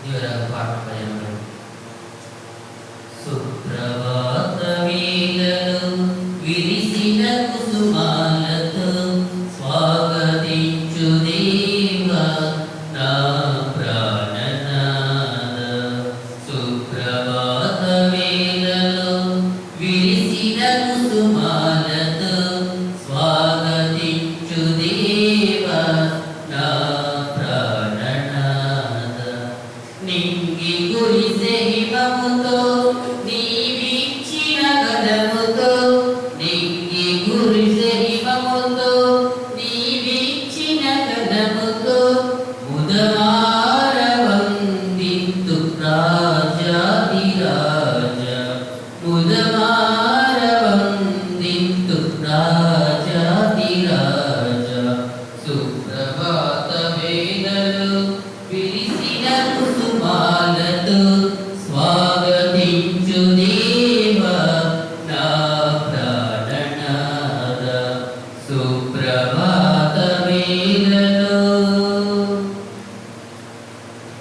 ದೇವರ ಪಾಠಗಳನ್ನು ಸುಪ್ರಭಾತ ವೇದಲು ವಿರಿಸಿದ ಕುಸುಮಾಲತು ಸ್ವಾಗತಿಂಚು ದೇವ ನಾ ಪ್ರಾಣನಾದ. ಸುಪ್ರಭಾತ ವೇದಲು ವಿರಿಸಿದ ಕುಸುಮಾಲತು ಸ್ವಾಗತಿಂಚು ದೇವ ನಾ ಪ್ರಾಣನಾದ. నింగి కురిసే హిమముతో నీవిచ్చిన గదముతో, నింగి కురిసే హిమముతో నీవిచ్చిన గదముతో ముదమార వందింతు రాజాధిరాజ. ముదమార వందింతు రాజాధిరాజ. సుప్రభాత వేదలు విరిసిన కుసుమాలతో స్వాగతించు దేవ నా ప్రాణనాద. సుప్రభాత వేదలు.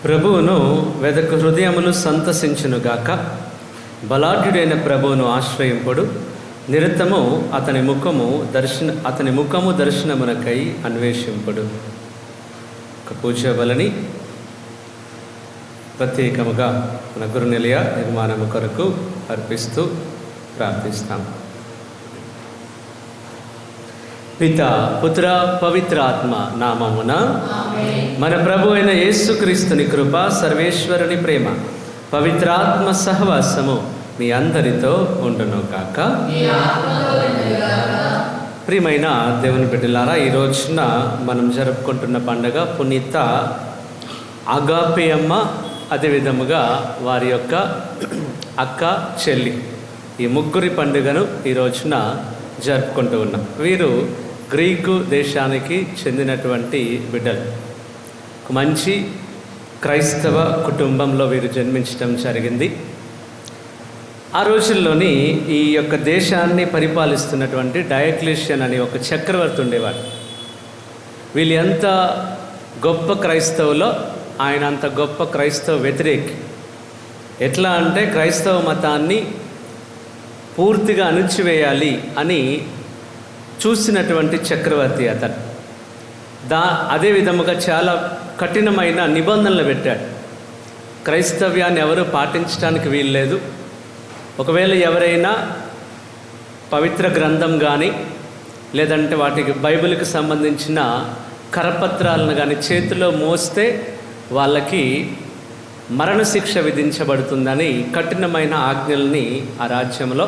ప్రభువును వెదకు హృదయములు సంతసించునుగాక. బలాఢ్యుడైన ప్రభువును ఆశ్రయింపుడు. నిరతము అతని ముఖము దర్శనమునకై అన్వేషింపుడు. ఒక పూజ బలని ప్రత్యేకముగా మన గురునిలయ నిర్మాణము కొరకు అర్పిస్తూ ప్రార్థిస్తాం. పిత పుత్ర పవిత్రాత్మ నామమున మన ప్రభు అయిన యేసుక్రీస్తుని కృప, సర్వేశ్వరుని ప్రేమ, పవిత్రాత్మ సహవాసము మీ అందరితో ఉండును కాక. ప్రియమైన దేవుని బిడ్డలారా, ఈ రోజున మనం జరుపుకుంటున్న పండుగ పునీత అగాపేయమ్మ, అదేవిధముగా వారి యొక్క అక్క చెల్లి, ఈ ముగ్గురి పండుగను ఈ రోజున జరుపుకుంటూ ఉన్నాం. వీరు గ్రీకు దేశానికి చెందినటువంటి బిడ్డలు. ఒక మంచి క్రైస్తవ కుటుంబంలో వీరు జన్మించడం జరిగింది. ఆ రోజుల్లోని ఈ యొక్క దేశాన్ని పరిపాలిస్తున్నటువంటి డయోక్లీషియన్ అనే ఒక చక్రవర్తి ఉండేవాడు. వీళ్ళు ఎంత గొప్ప క్రైస్తవులో ఆయన అంత గొప్ప క్రైస్తవ వ్యతిరేకి. ఎట్లా అంటే క్రైస్తవ మతాన్ని పూర్తిగా అణిచివేయాలి అని చూసినటువంటి చక్రవర్తి అతను. అదే విధముగా చాలా కఠినమైన నిబంధనలు పెట్టాడు. క్రైస్తవ్యాన్ని ఎవరు పాటించడానికి వీల్లేదు. ఒకవేళ ఎవరైనా పవిత్ర గ్రంథం కానీ లేదంటే వాటికి బైబిల్కి సంబంధించిన కరపత్రాలను కానీ చేతిలో మోస్తే వాళ్ళకి మరణశిక్ష విధించబడుతుందని కఠినమైన ఆజ్ఞల్ని ఆ రాజ్యంలో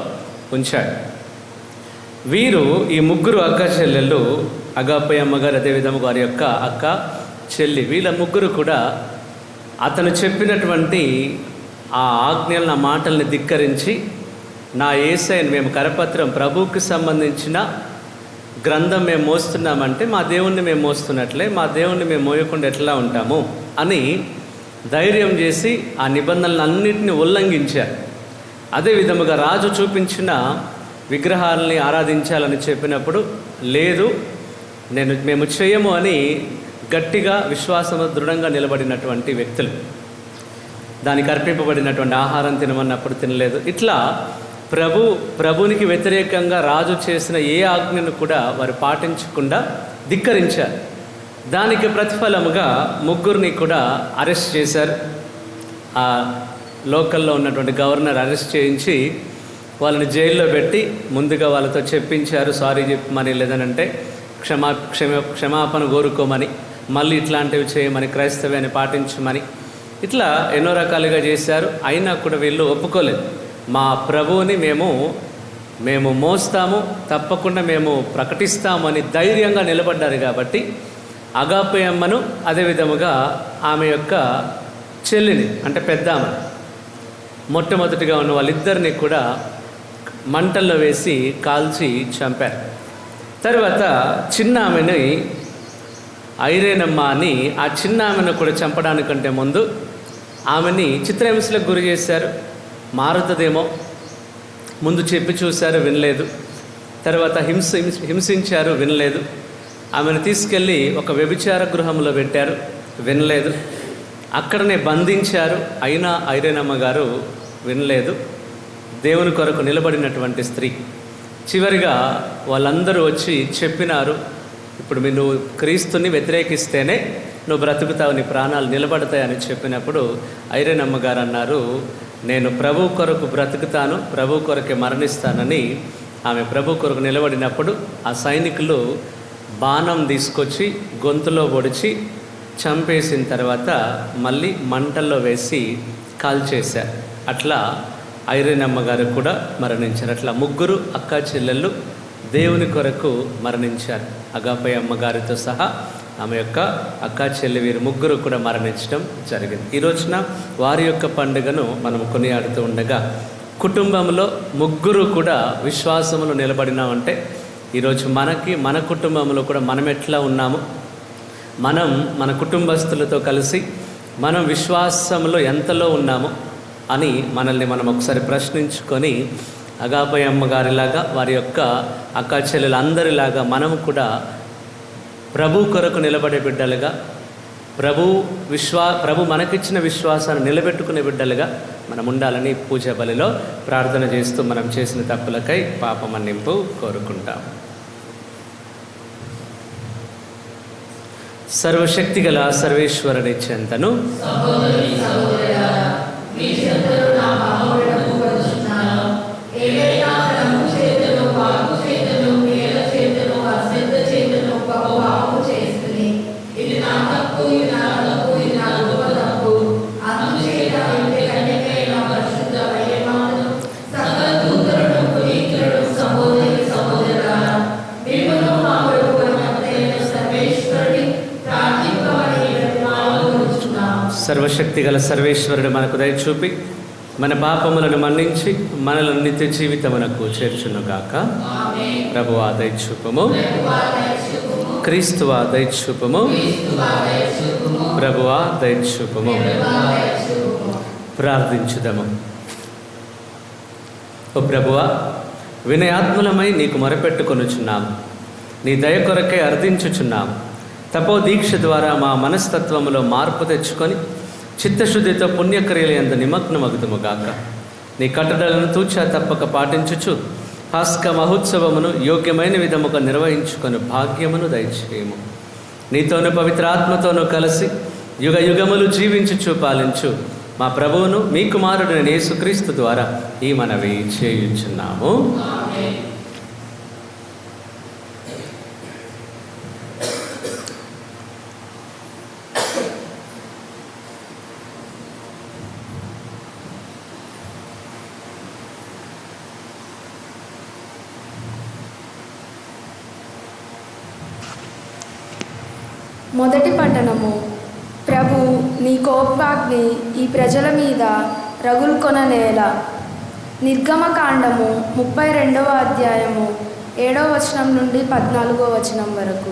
ఉంచాడు. వీరు ఈ ముగ్గురు అక్క చెల్లెళ్ళు, అగాపేయమ్మ గారు, అదేవిధంగా వారి యొక్క అక్క చెల్లి, వీళ్ళ ముగ్గురు కూడా అతను చెప్పినటువంటి ఆ ఆజ్ఞలను, ఆ మాటల్ని ధిక్కరించి, నా యేసయ్యను మేము కరపత్రం ప్రభువుకి సంబంధించిన గ్రంథం మేము మోస్తున్నామంటే మా దేవుణ్ణి మేము మోస్తున్నట్లే, మా దేవుణ్ణి మేము మోయకుండా ఎట్లా ఉంటాము అని ధైర్యం చేసి ఆ నిబంధనలన్నింటినీ ఉల్లంఘించారు. అదేవిధముగా రాజు చూపించిన విగ్రహాలని ఆరాధించాలని చెప్పినప్పుడు లేదు, మేము చేయము అని గట్టిగా విశ్వాసము దృఢంగా నిలబడినటువంటి వ్యక్తులు. దానికి అర్పింపబడినటువంటి ఆహారం తినమన్నప్పుడు తినలేదు. ఇట్లా ప్రభునికి వ్యతిరేకంగా రాజు చేసిన ఏ ఆజ్ఞను కూడా వారు పాటించకుండా ధిక్కరించారు. దానికి ప్రతిఫలముగా ముగ్గురిని కూడా అరెస్ట్ చేశారు. ఆ లోకల్లో ఉన్నటువంటి గవర్నర్ అరెస్ట్ చేయించి వాళ్ళని జైల్లో పెట్టి ముందుగా వాళ్ళతో చెప్పించారు, సారీ చెప్పమని, లేదనంటే క్షమాపణ కోరుకోమని, మళ్ళీ ఇట్లాంటివి చేయమని, క్రైస్తవ్యాన్ని పాటించమని, ఇట్లా ఎన్నో రకాలుగా చేశారు. అయినా కూడా వీళ్ళు ఒప్పుకోలేదు. మా ప్రభువుని మేము మోస్తాము, తప్పకుండా మేము ప్రకటిస్తాము అని ధైర్యంగా నిలబడ్డారు. కాబట్టి అగాపేయమ్మను, అదేవిధముగా ఆమె యొక్క చెల్లిని, అంటే పెద్ద ఆమె, మొట్టమొదటిగా ఉన్న వాళ్ళిద్దరిని కూడా మంటల్లో వేసి కాల్చి చంపారు. తర్వాత చిన్న ఆమెని, ఐరేనమ్మ అని, ఆ చిన్న ఆమెను కూడా చంపడానికంటే ముందు ఆమెని చిత్రహింసలకు గురి చేశారు. మారుతుందేమో ముందు చెప్పి చూశారు, వినలేదు. తర్వాత హింసించారు, వినలేదు. ఆమెను తీసుకెళ్ళి ఒక వ్యభిచార గృహంలో పెట్టారు, వినలేదు. అక్కడనే బంధించారు. అయినా ఐరేనమ్మ గారు వినలేదు. దేవుని కొరకు నిలబడినటువంటి స్త్రీ. చివరిగా వాళ్ళందరూ వచ్చి చెప్పినారు, ఇప్పుడు నువ్వు క్రీస్తుని వ్యతిరేకిస్తేనే నువ్వు బ్రతుకుతావు, నీ ప్రాణాలు నిలబడతాయని చెప్పినప్పుడు ఐరేనమ్మ గారు అన్నారు, నేను ప్రభు కొరకు బ్రతుకుతాను, ప్రభు కొరకే మరణిస్తానని ఆమె ప్రభు కొరకు నిలబడినప్పుడు ఆ సైనికులు బాణం తీసుకొచ్చి గొంతులో పొడిచి చంపేసిన తర్వాత మళ్ళీ మంటల్లో వేసి కాల్చేశారు. అట్లా ఐరేనమ్మ గారు కూడా మరణించారు. అట్లా ముగ్గురు అక్కా చెల్లెళ్ళు దేవుని కొరకు మరణించారు. అగాపే అమ్మగారితో సహా ఆమె యొక్క అక్కా చెల్లి వీరు ముగ్గురు కూడా మరణించడం జరిగింది. ఈ రోజున వారి యొక్క పండుగను మనం కొనియాడుతూ ఉండగా కుటుంబంలో ముగ్గురు కూడా విశ్వాసములో నిలబడినామంటే ఈరోజు మన కుటుంబంలో కూడా మనం ఎట్లా ఉన్నాము, మనం మన కుటుంబస్తులతో కలిసి మనం విశ్వాసంలో ఎంతలో ఉన్నాము అని మనల్ని మనం ఒకసారి ప్రశ్నించుకొని అగాపే అమ్మగారిలాగా వారి యొక్క అక్కా చెల్లెలందరిలాగా మనము కూడా ప్రభు కొరకు నిలబడే బిడ్డలుగా, ప్రభు మనకిచ్చిన విశ్వాసాన్ని నిలబెట్టుకునే బిడ్డలుగా మనం ఉండాలని పూజా బలిలో ప్రార్థన చేస్తూ మనం చేసిన తప్పులకై పాప మన్నింపు కోరుకుంటాం. సర్వశక్తిగల సర్వేశ్వరుని చెంతను సర్వశక్తిగల సర్వేశ్వరుడు మనకు దయ చూపి మన పాపములను మన్నించి మనలను నిత్య జీవితమునకు చేర్చునుగాక. ప్రభువా దయ చూపము, క్రీస్తువా దయ చూపము, ప్రభువా దయ చూపము. ప్రార్థించుదము. ఓ ప్రభువా, వినయాత్మలమై నీకు మొరపెట్టుకొనుచున్నాము, నీ దయ కొరకై అర్థించుచున్నాము. తపో దీక్ష ద్వారా మా మనస్తత్వములో మార్పు తెచ్చుకొని చిత్తశుద్ధితో పుణ్యక్రియల యందు నిమగ్నమగుదుముగాక. నీ కట్టడలను తూచా తప్పక పాటించుచు పాస్క మహోత్సవమును యోగ్యమైన విధముగా నిర్వహించుకొని భాగ్యమును దయచేయము. నీతోను పవిత్రాత్మతోనూ కలిసి యుగ యుగములు జీవించుచు పాలించు మా ప్రభువును మీ కుమారుడైన యేసుక్రీస్తు ద్వారా ఈ మనవి చేయుచున్నాము. మొదటి పట్టణము. ప్రభు నీ కోపాగ్ని ఈ ప్రజల మీద రగులుకొననేల. నిర్గమకాండము 32వ అధ్యాయము 7వ వచనం నుండి 14వ వచనం వరకు.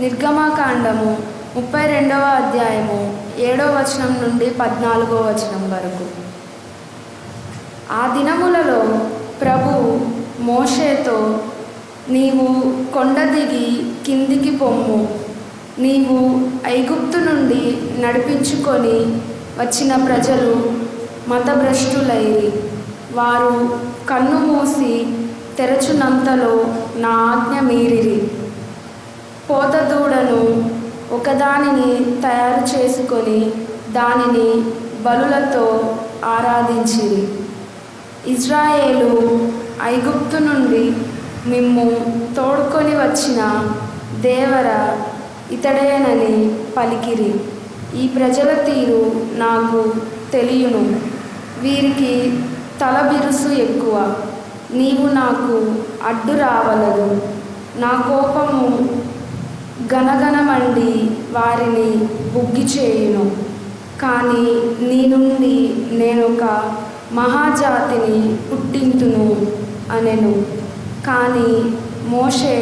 నిర్గమకాండము 32వ అధ్యాయము 7వ వచనం నుండి 14వ వచనం వరకు. ఆ దినములలో ప్రభు మోషేతో, నీవు కొండ దిగి కిందికి పొమ్ము, నీవు ఐగుప్తు నుండి నడిపించుకొని వచ్చిన ప్రజలు మతభ్రష్టులైరి. వారు కన్ను మూసి తెరచునంతలో నా ఆజ్ఞ మీరిరి. పోతదూడను ఒకదానిని తయారు చేసుకొని దానిని బలులతో ఆరాధించిరి. ఇజ్రాయేలు ఐగుప్తు నుండి మిమ్ము తోడుకొని వచ్చిన దేవర ఇతడేనని పలికిరి. ఈ ప్రజల తీరు నాకు తెలియను, వీరికి తల బిరుసు ఎక్కువ. నీవు నాకు అడ్డు రావలదు. నా కోపము గనగనమండి వారిని బుగ్గి చేయును. కానీ నీ నుండి నేనొక మహాజాతిని పుట్టింతును అనెను. కానీ మోషే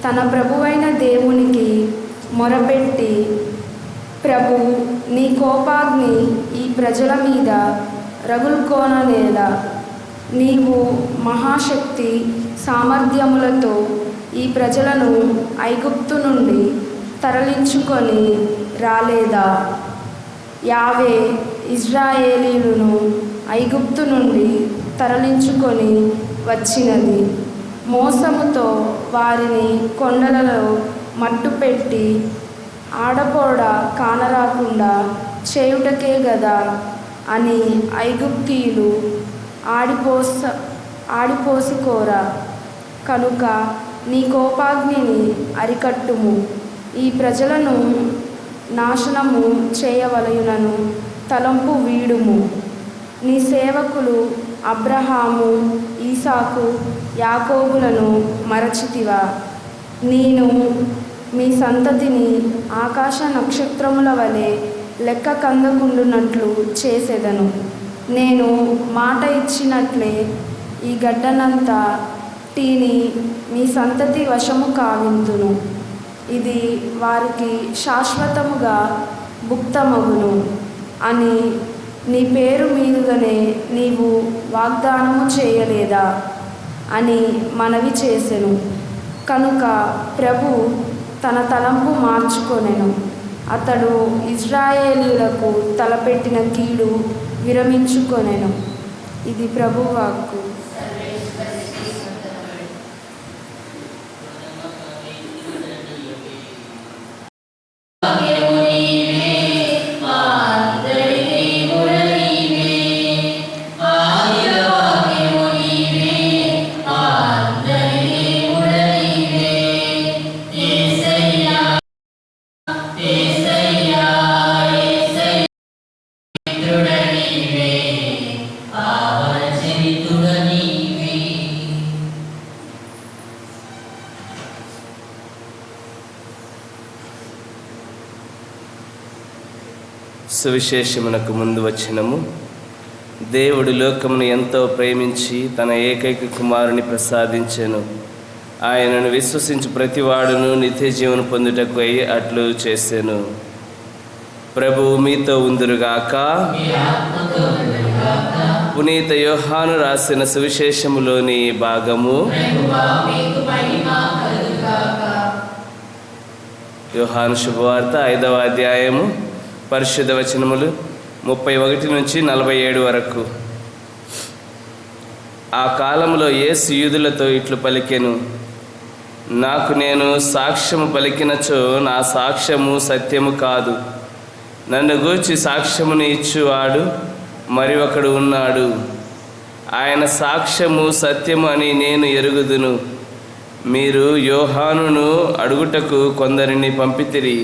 తన ప్రభువైన దేవునికి మొరపెట్టి, ప్రభు నీ కోపాగ్ని ఈ ప్రజల మీద రగులుకోననేలా. నీవు మహాశక్తి సామర్థ్యములతో ఈ ప్రజలను ఐగుప్తు నుండి తరలించుకొని రాలేదా? యావే ఇజ్రాయేలీయులను ఐగుప్తు నుండి తరలించుకొని వచ్చినది. మోసముతో వారిని కొండలలో మట్టుపెట్టి ఆడపోడ కానరాకుండా చేయుటకే గదా అని ఐగుప్తీయులు ఆడిపోసుకోరా. కనుక నీ కోపాగ్నిని అరికట్టుము, ఈ ప్రజలను నాశనము చేయవలయునను తలంపు వీడుము. నీ సేవకులు అబ్రహాము, ఈసాకు, యాకోబులను మరచితివా? నేను మీ సంతతిని ఆకాశ నక్షత్రముల వలె లెక్క కందకుండునట్లు చేసేదను. నేను మాట ఇచ్చినట్లే ఈ గడ్డనంతా టీని మీ సంతతి వశము కావింతును. ఇది వారికి శాశ్వతముగా భుక్తమగును అని నీ పేరు మీదుగానే నీవు వాగ్దానము చేయలేదా అని మనవి చేసెను. కనుక ప్రభు తన తలంపు మార్చుకొనెను. అతడు ఇజ్రాయేలీయులకు తలపెట్టిన కీడు విరమించుకొనెను. ఇది ప్రభు వాక్కు. సువిశేషమునకు ముందు వచనము. దేవుడు లోకమును ఎంతో ప్రేమించి తన ఏకైక కుమారుని ప్రసాదించెను. ఆయనను విశ్వసించి ప్రతివాడును నిత్య జీవన పొందుటకు అట్లు చేసెను. ప్రభువు మీతో ఉందురుగాక. పునీత యోహాను రాసిన సువిశేషములోని భాగము. యోహాను శుభవార్త 5వ అధ్యాయము పరిశుద్ధ వచనములు 31 నుంచి 47 వరకు. ఆ కాలంలో యేసు యూదులతో ఇట్లు పలికెను, నాకు నేను సాక్ష్యము పలికినచో నా సాక్ష్యము సత్యము కాదు. నన్ను గూర్చి సాక్ష్యమును ఇచ్చువాడు మరి ఒకడు ఉన్నాడు. ఆయన సాక్ష్యము సత్యము అని నేను ఎరుగుదును. మీరు యోహానును అడుగుటకు కొందరిని పంపితిరి.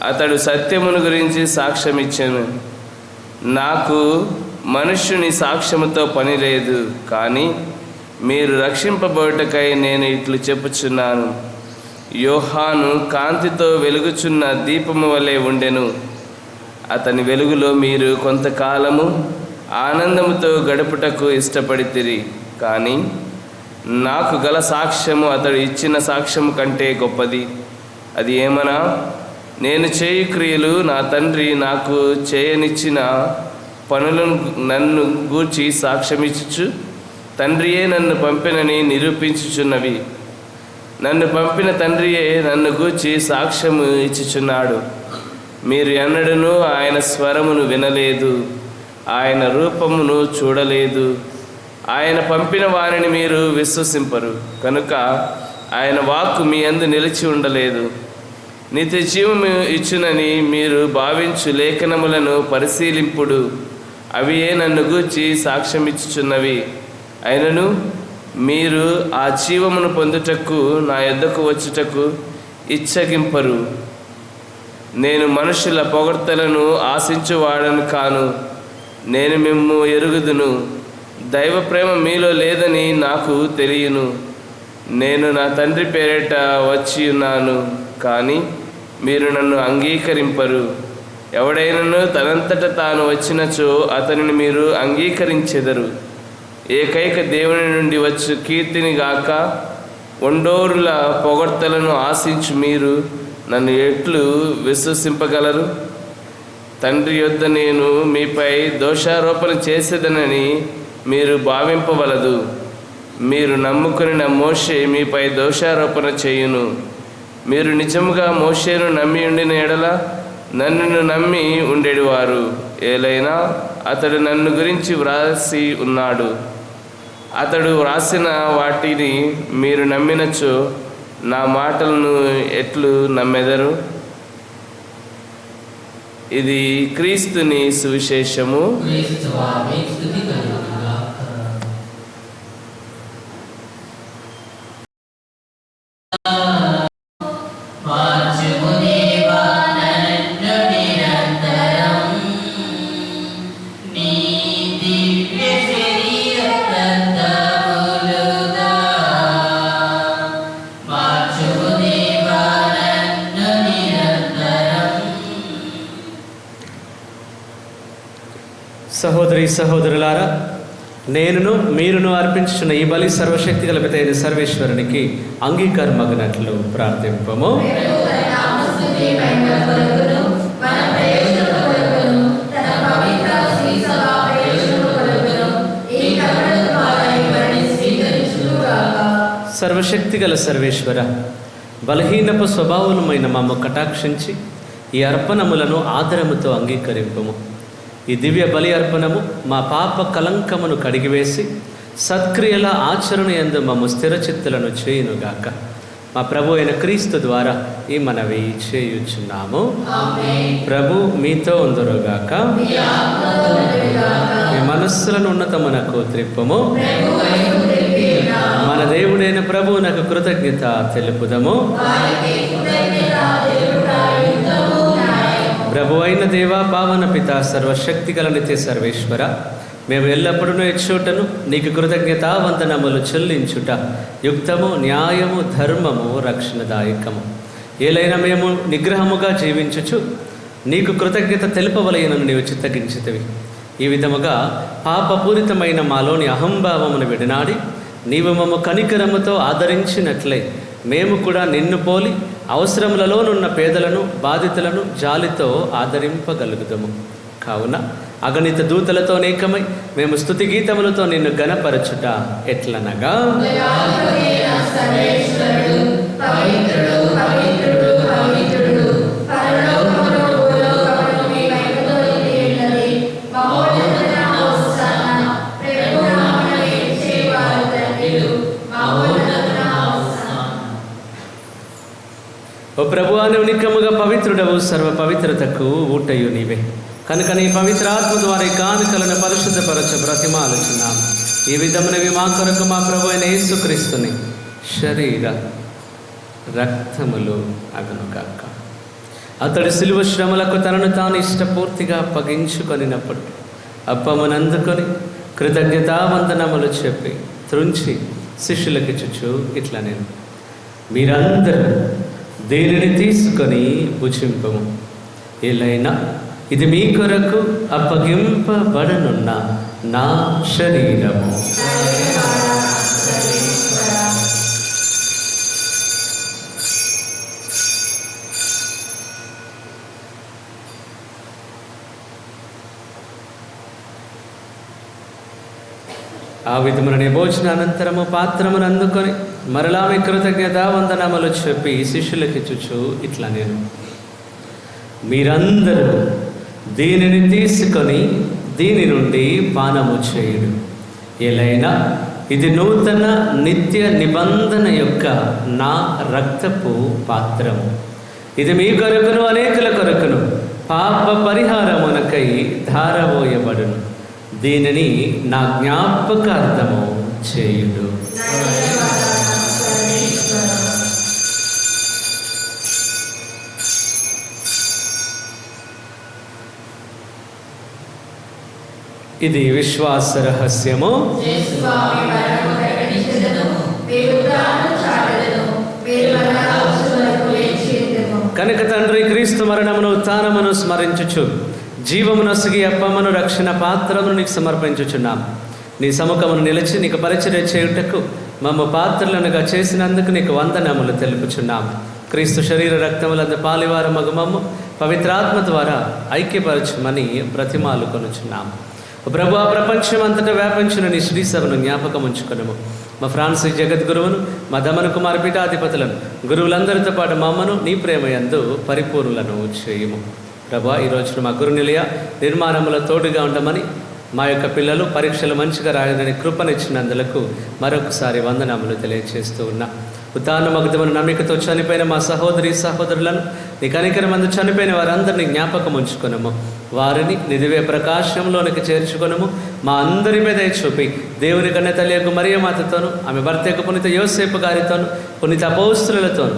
అతడు సత్యమును గురించి సాక్ష్యమిచ్చెను. నాకు మనుష్యుని సాక్ష్యముతో పని లేదు, కానీ మీరు రక్షింపబోటకై నేను ఇట్లు చెప్పుచున్నాను. యోహాను కాంతితో వెలుగుచున్న దీపము వలె ఉండెను. అతని వెలుగులో మీరు కొంతకాలము ఆనందముతో గడుపుటకు ఇష్టపడితిరి. కానీ నాకు గల సాక్ష్యము అతడు ఇచ్చిన సాక్ష్యము కంటే గొప్పది. అది ఏమనా, నేను చేయు క్రియలు నా తండ్రి నాకు చేయనిచ్చిన పనులను నన్ను గూర్చి సాక్ష్యమిచ్చుచు తండ్రియే నన్ను పంపినని నిరూపించుచున్నవి. నన్ను పంపిన తండ్రియే నన్ను గూర్చి సాక్ష్యము ఇచ్చుచున్నాడు. మీరు ఎన్నడూనూ ఆయన స్వరమును వినలేదు, ఆయన రూపమును చూడలేదు. ఆయన పంపిన వారిని మీరు విశ్వసింపరు, కనుక ఆయన వాక్కు మీ యందు నిలిచి ఉండలేదు. నిత్య జీవము ఇచ్చునని మీరు భావించు లేఖనములను పరిశీలింపుడు, అవియే నన్ను గూర్చి సాక్ష్యమిచ్చుచున్నవి. అయినను మీరు ఆ జీవమును పొందుటకు నా యొద్దకు వచ్చుటకు ఇచ్చగింపరు. నేను మనుషుల పొగడ్తలను ఆశించువాడను కాను. నేను మిమ్ము ఎరుగుదును. దైవ ప్రేమ మీలో లేదని నాకు తెలియను. నేను నా తండ్రి పేరిట వచ్చి ఉన్నాను, కానీ మీరు నన్ను అంగీకరింపరు. ఎవడైనను తనంతట తాను వచ్చినచో అతనిని మీరు అంగీకరించెదరు. ఏకైక దేవుని నుండి వచ్చు కీర్తిని గాక ఒండోరుల పొగడ్తలను ఆశించు మీరు నన్ను ఎట్లు విశ్వసింపగలరు? తండ్రి యొద్ద నేను మీపై దోషారోపణ చేసేదనని మీరు భావింపవలదు. మీరు నమ్ముకుని మోషే మీపై దోషారోపణ చేయును. మీరు నిజముగా మోషేను నమ్మి ఉండిన ఎడల నన్ను నమ్మి ఉండేవారు. ఏలైనా అతడు నన్ను గురించి వ్రాసి ఉన్నాడు. అతడు వ్రాసిన వాటిని మీరు నమ్మినచో నా మాటలను ఎట్లు నమ్మెదరు? ఇది క్రీస్తుని సువిశేషము. క్రీస్తువా మీకు స్తుతి కలుగునుగాక. మార్చుము దేవా నన్ను నిరంతరం, నీ దివ్య శరీర రక్తములుగా. మార్చుము దేవా నన్ను నిరంతరం. సహోదరి సహోదరులారా, నేనును మీరును అర్పించుచున్న ఈ బలి సర్వశక్తి కల్పితైన సర్వేశ్వరునికి అంగీకారమగినట్లు ప్రార్థింపము. సర్వశక్తి గల సర్వేశ్వర, బలహీనపు స్వభావములమైన మమ్మ కటాక్షించి ఈ అర్పణములను ఆదరముతో అంగీకరింపము. ఈ దివ్య బలి అర్పణము మా పాప కలంకమును కడిగివేసి సత్క్రియల ఆచరణ యందు మమ్మ స్థిరచిత్తులను చేయునుగాక. మా ప్రభు అయిన క్రీస్తు ద్వారా ఈ మనవి చేయుచున్నాము. ప్రభు మీతో ఉందురుగాక. మీ మనస్సులను ఉన్నతమునకు త్రిప్పము. మన దేవుడైన ప్రభువునకు కృతజ్ఞత తెలుపుదము. ప్రభు అయిన దేవా, పావన పిత, సర్వశక్తి గల నిత్య సర్వేశ్వర, మేము ఎల్లప్పుడూ ఎచ్చోటను నీకు కృతజ్ఞత వందనములు చెల్లించుట యుక్తము, న్యాయము, ధర్మము, రక్షణదాయకము. ఏలైనా మేము నిగ్రహముగా జీవించుచు నీకు కృతజ్ఞత తెలుపవలయనని నీవు చిత్తగించితివి. ఈ విధముగా పాపపూరితమైన మాలోని అహంభావమును విడనాడి నీవు మమ్మ కనికరముతో ఆదరించినట్లే మేము కూడా నిన్ను పోలి అవసరములలోనున్న పేదలను, బాధితులను జాలితో ఆదరింపగలుగుతాము. కావున అగణిత దూతలతో నేకమై మేము స్తుతి గీతములతో నిన్ను గణపరచుట ఎట్లనగా, ఓ ప్రభువా, నువ్వు నిక్కముగా పవిత్రుడవు, సర్వ పవిత్రతకు ఊటయు నీవే. కనుక నీ పవిత్ర ఆత్మ ద్వారా ఈ కానుకలను పరిశుద్ధపరచ బ్రతిమాలుచున్నాము. ఈ విధమునవి మా కొరకు మా ప్రభు అయిన యేసుక్రీస్తుని శరీర రక్తములు అగునుగాక. అతడు సిలువ శ్రమలకు తనను తాను ఇష్టపూర్తిగా అప్పగించుకొనినప్పుడు అప్పమునందుకొని కృతజ్ఞతావందనములు చెప్పి త్రుంచి శిష్యులకిచ్చుచు ఇట్లా, నేను మీరందరూ దీనిని తీసుకొని భుజింపము. ఏలైనా ఇది మీ కొరకు అప్పగింపబడనున్న నా శరీరము. ఆ విధములనే భోజనానంతరము పాత్రమును అందుకొని మరలా మీ కృతజ్ఞత వందనములు చెప్పి శిష్యులకిచ్చుచు ఇట్లా, నేను మీరందరూ దీనిని తీసుకొని దీని నుండి పానము చేయుడు. ఏలైనా ఇది నూతన నిత్య నిబంధన యొక్క నా రక్తపు పాత్రము. ఇది మీ కొరకును అనేకుల కొరకును పాప పరిహారమునకై ధారబోయబడును. దీనిని నా జ్ఞాపకార్థము చేయుడు. ఇది విశ్వాస రహస్యము. కనుక తండ్రి, క్రీస్తు మరణమును ఉత్థానమును స్మరించుచు జీవమునొసగి అప్పమ్మను రక్షణ పాత్రమును నీకు సమర్పించుచున్నాం. నీ సముఖమును నిలిచి నీకు పరిచర్య చేయుటకు మమ్మ పాత్రలనుగా చేసినందుకు నీకు వందనములు తెలుపుచున్నాం. క్రీస్తు శరీర రక్తములందు పాలివార మగుమమ్ము పవిత్రాత్మ ద్వారా ఐక్యపరచుమని బ్రతిమాలు కొనుచున్నాం. ప్రభు, ఆ ప్రపంచమంతటా వ్యాపించిన నీ శ్రీసభను జ్ఞాపకం ఉంచుకొనుము. మా ఫ్రాన్సిస్ జగద్గురువును, మా దమన కుమార్ పీఠాధిపతులను, గురువులందరితో పాటు మమ్మను నీ ప్రేమ యందు పరిపూర్ణులను చేయుము. ప్రభా ఈ రోజున మా గురు నిలయ నిర్మాణంలో తోడుగా ఉండమని, మా యొక్క పిల్లలు పరీక్షలు మంచిగా రాయాలని కృపనిచ్చినందులకు మరొకసారి వందనములు తెలియజేస్తూ ఉన్నా. ఉదాహరణ మగ్ధమైన నమ్మికతో చనిపోయిన మా సహోదరి సహోదరులను నీ కనికరమందు చనిపోయిన వారందరినీ జ్ఞాపకం ఉంచుకొనము. వారిని నిదివే ప్రకాశంలోనికి చేర్చుకొనము. మా అందరి మీద చూపి దేవుని కన్న తల్లి యొక్క మరియ మాతతోను, ఆమె భర్త యొక్క పునీత యోసేపు గారితోను, పునీత అపోస్తులతోను,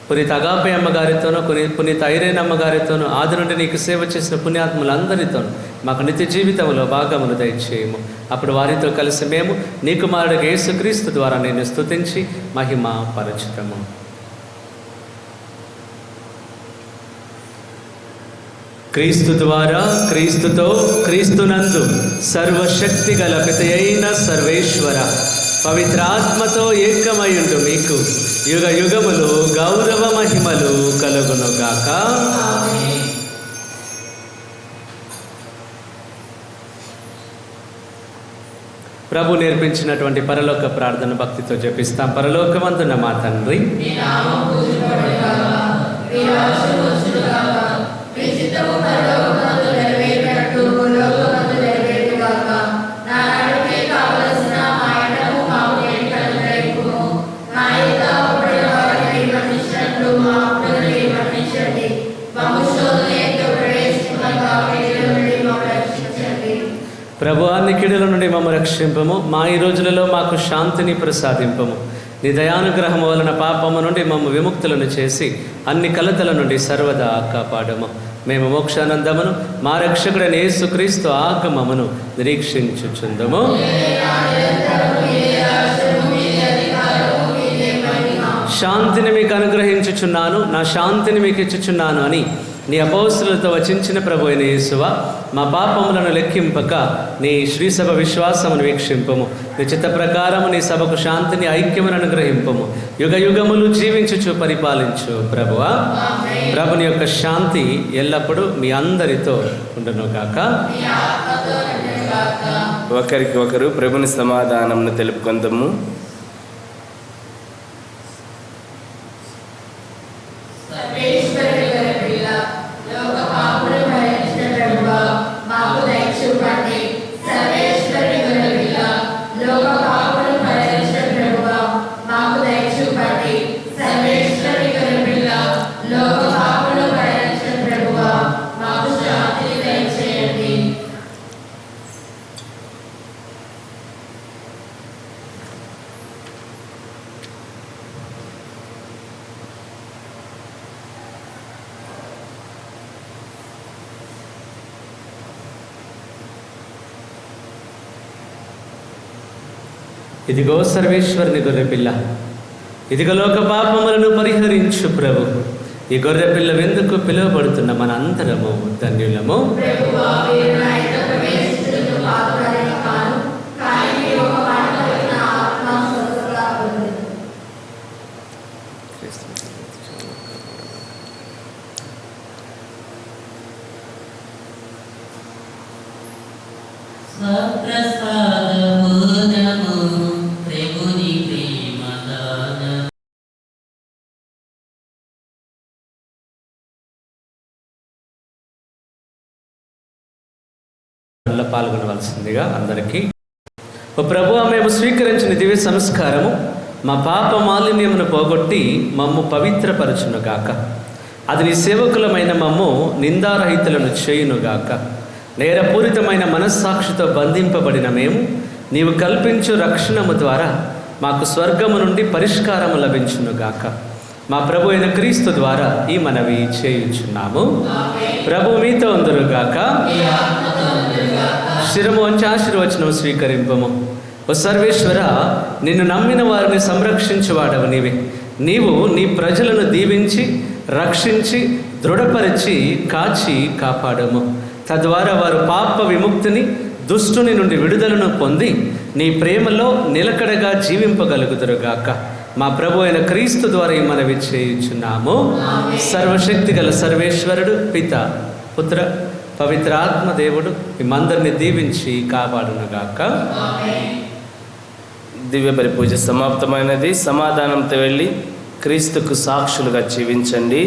పునీత అగాపే అమ్మగారితోనూ, పునీత ఐరేన్ అమ్మగారితోనూ, ఆది నుండి నీకు సేవ చేసిన పుణ్యాత్ములందరితోనూ మాకు నిత్య జీవితంలో భాగమును దయచేయము. అప్పుడు వారితో కలిసి మేము నీ కుమారుడు యేసుక్రీస్తు ద్వారా నేను స్తుతించి మహిమ పరచుతము. క్రీస్తు ద్వారా, క్రీస్తుతో, క్రీస్తునందు సర్వశక్తి గల పిత అయిన సర్వేశ్వర పవిత్రాత్మతో ఏకమయుండు మీకు యుగ యుగములు గౌరవ మహిమలు కలుగునుగాక. ప్రభు నేర్పించినటువంటి పరలోక ప్రార్థన భక్తితో జపిస్తాం. పరలోకమందున్న మా తండ్రి, ప్రభువా నీ కీడుల నుండి మమ్మ రక్షింపము. మా ఈ రోజులలో మాకు శాంతిని ప్రసాదింపము. నీ దయానుగ్రహము వలన పాపము నుండి మమ్మ విముక్తులను చేసి అన్ని కలతల నుండి సర్వదా కాపాడము. మేము మోక్షానందమును మా రక్షకుడైన యేసుక్రీస్తు ఆగమమును నిరీక్షించుచుందము. శాంతిని మీకు అనుగ్రహించుచున్నాను, నా శాంతిని మీకు ఇచ్చుచున్నాను అని నీ అపోస్తులతో వచించిన ప్రభు అయిన యేసువా, మా పాపములను లెక్కింపక నీ శ్రీసభ విశ్వాసమును వీక్షింపము. నీ చిత్త ప్రకారము నీ సభకు శాంతిని, ఐక్యమును అనుగ్రహింపము. యుగ యుగములు జీవించుచు పరిపాలించు ప్రభువా. ప్రభుని యొక్క శాంతి ఎల్లప్పుడూ మీ అందరితో ఉండునుగాక. ఒకరికి ఒకరు ప్రభుని సమాధానమును తెలుపుకొందము. ఇదిగో సర్వేశ్వరుని గొర్రెపిల్ల, ఇదిగో లోక పాపములను పరిహరించు ప్రభు. ఈ గొర్రెపిల్ల వెందుకు పిలువబడుతున్న మన అందరము ధన్యులము. పాల్గొనవలసిందిగా అందరికీ. ఓ ప్రభువా, మేము స్వీకరించిన దివ్య సంస్కారము మా పాప మాలిన్యమును పోగొట్టి మమ్ము పవిత్రపరచునుగాక. అది నీ సేవకులమైన మమ్ము నిందారహితులను చేయునుగాక. నేరపూరితమైన మనస్సాక్షితో బంధింపబడిన మేము నీవు కల్పించు రక్షణము ద్వారా మాకు స్వర్గము నుండి పరిష్కారము లభించునుగాక. మా ప్రభు అయిన క్రీస్తు ద్వారా ఈ మనవి చేయుచున్నాము. ప్రభు మీతో ఉందురుగాక. శిరము వంచి ఆశీర్వచనం స్వీకరింపము. ఓ సర్వేశ్వర, నిన్ను నమ్మిన వారిని సంరక్షించువాడవు నీవే. నీవు నీ ప్రజలను దీవించి, రక్షించి, దృఢపరిచి, కాచి కాపాడము. తద్వారా వారు పాప విముక్తిని, దుష్టుని నుండి విడుదలను పొంది నీ ప్రేమలో నిలకడగా జీవింపగలుగుదురుగాక. మా ప్రభు అయిన క్రీస్తు ద్వారా ఈ మనవి చేయుచున్నాము. సర్వశక్తి గల సర్వేశ్వరుడు, పిత, పుత్ర, పవిత్రాత్మ దేవుడు మిమ్మందరిని దీవించి కాపాడునుగాక. దివ్య బలి పూజ సమాప్తమైనది. సమాధానంతో వెళ్ళి క్రీస్తుకు సాక్షులుగా జీవించండి.